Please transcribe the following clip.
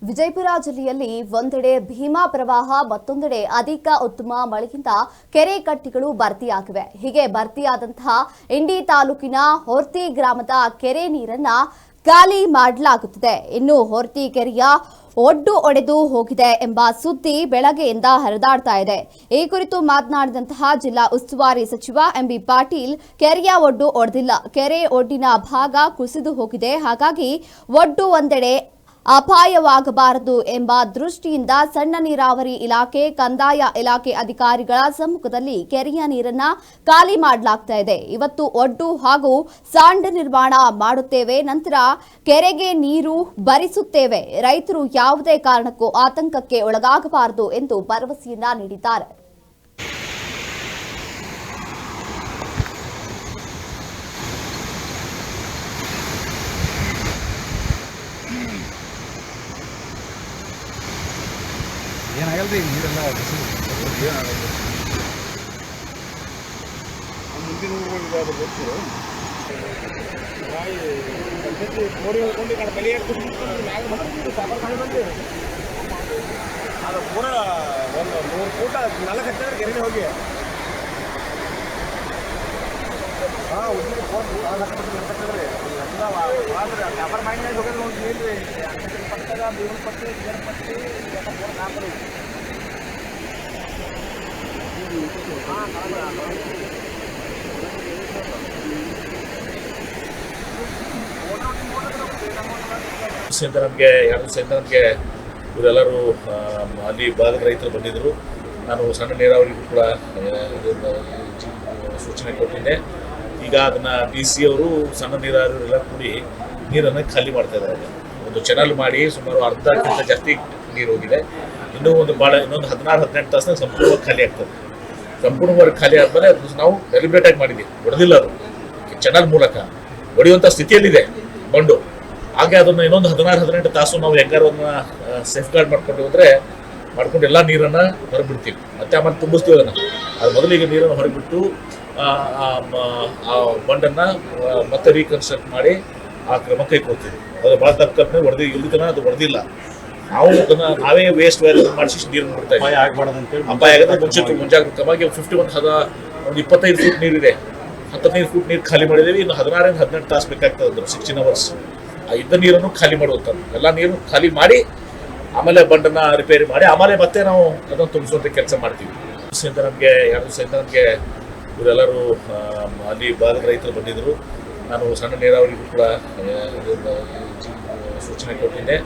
ವಿಜಯಪುರ ಜಿಲ್ಲೆಯಲ್ಲಿ ಒಂದೆಡೆ ಭೀಮಾ ಪ್ರವಾಹ ಮತ್ತೊಂದೆಡೆ ಅಧಿಕ ಉತ್ತಮ ಮಳೆಯಿಂದ ಕೆರೆ ಕಟ್ಟೆಗಳು ಭರ್ತಿಯಾಗಿವೆ. ಹೀಗೆ ಭರ್ತಿಯಾದಂತಹ ಇಂಡಿ ತಾಲೂಕಿನ ಹೊರ್ತಿ ಗ್ರಾಮದ ಕೆರೆ ನೀರನ್ನ ಖಾಲಿ ಮಾಡಲಾಗುತ್ತಿದೆ. ಇನ್ನು ಹೊರ್ತಿ ಕೆರೆಯ ಒಡ್ಡು ಒಡೆದು ಹೋಗಿದೆ ಎಂಬ ಸುದ್ದಿ ಬೆಳಗ್ಗೆಯಿಂದ ಹರಿದಾಡ್ತಾ ಇದೆ. ಈ ಕುರಿತು ಮಾತನಾಡಿದಂತಹ ಜಿಲ್ಲಾ ಉಸ್ತುವಾರಿ ಸಚಿವ ಎಂಬಿ ಪಾಟೀಲ್, ಕೆರೆಯ ಒಡ್ಡು ಒಡೆದಿಲ್ಲ, ಕೆರೆ ಒಡ್ಡಿನ ಭಾಗ ಕುಸಿದು ಹೋಗಿದೆ. ಹಾಗಾಗಿ ಒಡ್ಡು ಒಂದೆಡೆ ಅಪಾಯವಾಗಬಾರದು ಎಂಬ ದೃಷ್ಟಿಯಿಂದ ಸಣ್ಣ ನೀರಾವರಿ ಇಲಾಖೆ, ಕಂದಾಯ ಇಲಾಖೆ ಅಧಿಕಾರಿಗಳ ಸಮ್ಮುಖದಲ್ಲಿ ಕೆರೆಯ ನೀರನ್ನ ಖಾಲಿ ಮಾಡಲಾಗ್ತಾ ಇದೆ. ಇವತ್ತು ಒಡ್ಡು ಹಾಗೂ ಸಾಂಡ್ ನಿರ್ಮಾಣ ಮಾಡುತ್ತೇವೆ, ನಂತರ ಕೆರೆಗೆ ನೀರು ಭರಿಸುತ್ತೇವೆ. ರೈತರು ಯಾವುದೇ ಕಾರಣಕ್ಕೂ ಆತಂಕಕ್ಕೆ ಒಳಗಾಗಬಾರದು ಎಂದು ಭರವಸೆಯನ್ನ ನೀಡಿದ್ದಾರೆ. ಏನಾಗಲ್ರಿ ನೀರೆಲ್ಲ ಏನಾಗಲ್ಲ. ಮುಂದಿನ ಊರುಗಳು ಬರ್ತೀರೋ ಮೋಡಿ ಹೋಗ್ಕೊಂಡು ಕಡೆ ಬಲಿ ಅದು ಪೂರ ಒಂದು 3 ಫೂಟ 4 ಹಚ್ಚಿದ್ರೆ ಕೆರೆಗೆ ಹೋಗಿ ಉದ್ದಿನ ಫೋನ್ ಹಾಕಿದ್ರೆ ವ್ಯಾಪಾರ ಮೈಂಡ್ ಹೋಗೋದು ಒಂದು ನೀರು ಪಟ್ಟದ ಬೇವಿನ ಪಟ್ಟಿ ಗಿಡ ಪಟ್ಟಿ ಫೋನ್ ಹಾಕಿ ನಮಗೆ 2 ನಮಗೆ ಇವರೆಲ್ಲರೂ ಅಲ್ಲಿ ಭಾಗದ ರೈತರು ಬಂದಿದ್ದರು. ನಾನು ಸಣ್ಣ ನೀರಾವರಿಗೂ ಕೂಡ ಸೂಚನೆ ಕೊಟ್ಟಿದ್ದೆ. ಈಗ ಅದನ್ನು DC ಅವರು ಸಣ್ಣ ನೀರಾವರಿಯವರೆಲ್ಲ ಕೂಡಿ ನೀರನ್ನು ಖಾಲಿ ಮಾಡ್ತಾ ಇದ್ದಾರೆ. ಒಂದು ಚಾನಲ್ ಮಾಡಿ ಸುಮಾರು ಅರ್ಧಕ್ಕಿಂತ ಜಾಸ್ತಿ ನೀರು ಹೋಗಿದೆ. ಇನ್ನೊಂದು 16-18 ತಾಸು ಸಂಪೂರ್ಣವಾಗಿ ಖಾಲಿ ಆಗ್ತದೆ. ಸಂಪೂರ್ಣವಾಗಿ ಖಾಲಿ ಆದಮೇಲೆ ನಾವು ಡೆಲಿಬ್ರೇಟಾಗಿ ಮಾಡಿದ್ದೀವಿ, ಹೊಡೆದಿಲ್ಲ. ಅದು ಚಾನಲ್ ಮೂಲಕ ಹೊಡೆಯುವಂಥ ಸ್ಥಿತಿಯಲ್ಲಿದೆ ಬಂಡು. ಹಾಗೆ ಅದನ್ನು ಇನ್ನೊಂದು 16-18 ತಾಸು ನಾವು ಹೆಂಗಾರು ಅದನ್ನ ಸೇಫ್ ಗಾರ್ಡ್ ಮಾಡ್ಕೊಂಡು ಹೋದರೆ ಮಾಡ್ಕೊಂಡು ಎಲ್ಲ ನೀರನ್ನು ಹೊರಬಿಡ್ತೀವಿ. ಮತ್ತೆ ಆಮೇಲೆ ತುಂಬಿಸ್ತೀವಿ ಅದನ್ನು. ಅದು ಮೊದಲಿಗೆ ನೀರನ್ನು ಹೊರಬಿಟ್ಟು ಆ ಬಂಡನ್ನು ಮತ್ತೆ ರೀಕನ್ಸ್ಟ್ರಕ್ಟ್ ಮಾಡಿ ಆ ಕ್ರಮ ಕೈಗೊಳ್ತೀವಿ. ಅದು ಭಾಳ ತಪ್ಪನೆ ಹೊಡೆದಿ ಇಲ್ಲಿತನ ಅದು ಹೊಡೆದಿಲ್ಲ. ನಾವು ಅದನ್ನು ನಾವೇ ವೇಸ್ಟ್ ಮಾಡಿಸಿ ನೀರನ್ನು ಬಿಡ್ತಾ ಇದ್ದೀವಿ. ಅಪಾಯ ಆಗೋದು ಮುಂಜಾಗ್ರತವಾಗಿ ಒಂದು 25 ಫೂಟ್ ನೀರಿದೆ, 15 ಫೂಟ್ ನೀರು ಖಾಲಿ ಮಾಡಿದ್ದೀವಿ. ಇನ್ನು 16-18 ತಾಸು ಬೇಕಾಗ್ತದೆ, 16 ಅವರ್ಸ್. ಆ ಇದ್ದ ನೀರನ್ನು ಖಾಲಿ ಮಾಡುವಂಥದ್ದು, ಎಲ್ಲ ನೀರು ಖಾಲಿ ಮಾಡಿ ಆಮೇಲೆ ಬಂಡನ್ನು ರಿಪೇರಿ ಮಾಡಿ ಆಮೇಲೆ ಮತ್ತೆ ನಾವು ಅದನ್ನು ತುಂಬಿಸುವಂಥ ಕೆಲಸ ಮಾಡ್ತೀವಿ. ನಮಗೆ 2 ನಮಗೆ ಇವರೆಲ್ಲರೂ ಅಲ್ಲಿ ಭಾಗದ ರೈತರು ಬಂದಿದ್ದರು. ನಾನು ಸಣ್ಣ ನೀರಾವರಿಗೂ ಕೂಡ ಸೂಚನೆ ಕೊಟ್ಟಿದ್ದೆ.